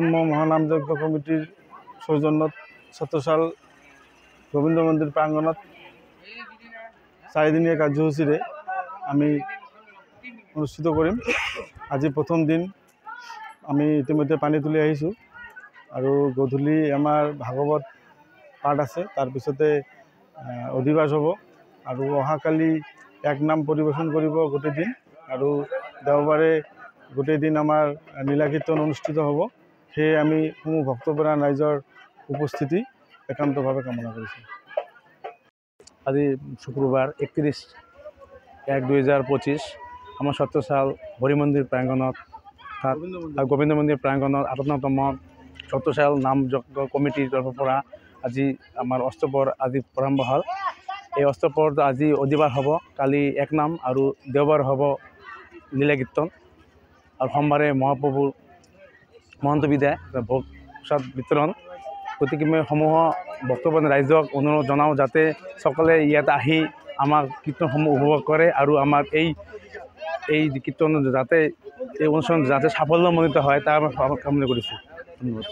জন্ম মহানামযজ্ঞ কমিটিৰ সৌজন্যত ছত্ৰসাল গোবিন্দ মন্দিৰ প্ৰাঙ্গণত 4 দিনীয়া কাৰ্যসূচীৰে আমি অনুষ্ঠিত কৰিম। আজি প্ৰথম দিন আমি ইতিমধ্যে পানী তুলি আহিছোঁ আৰু গধূলি আমাৰ ভাগৱত পাঠ আছে, তাৰপিছতে অধিবাস হ'ব আৰু অহাকালি এক নাম পৰিৱেশন কৰিব গোটেই দিন আৰু দেওবাৰে গোটেই দিন আমাৰ নীলাকীৰ্তন অনুষ্ঠিত হ'ব। সেয়ে আমি সমূহ ভক্তপ্ৰাণ ৰাইজৰ উপস্থিতি একান্তভাৱে কামনা কৰিছোঁ। আজি শুক্ৰবাৰ 31/1/2025 আমাৰ ছত্ৰসাল হৰি মন্দিৰ প্ৰাংগণত গোবিন্দ মন্দিৰ প্ৰাংগণত 58তম ছত্ৰসাল নাম যজ্ঞ কমিটিৰ তৰফৰ পৰা আজি আমাৰ অষ্টপ্ৰহৰ আজি প্ৰাৰম্ভ হ'ল। এই অষ্টপ্ৰহৰত আজি অধিবাস হ'ব, কালি এক নাম আৰু দেওবাৰ হ'ব লীলাকীৰ্তন আৰু সোমবাৰে মহাপ্ৰভুৰ মহন্ত বিদায় ভোগ প্ৰসাদ বিতৰণ। গতিকে মই সমূহ ভক্তপ্ৰাণ ৰাইজক অনুৰোধ জনাওঁ যাতে সকলে ইয়াত আহি আমাৰ কীৰ্তনসমূহ উপভোগ কৰে আৰু আমাৰ এই কীৰ্তন যাতে এই অনুষ্ঠান যাতে সাফল্যমণ্ডিত হয় তাৰ কামনা কৰিছোঁ। ধন্যবাদ।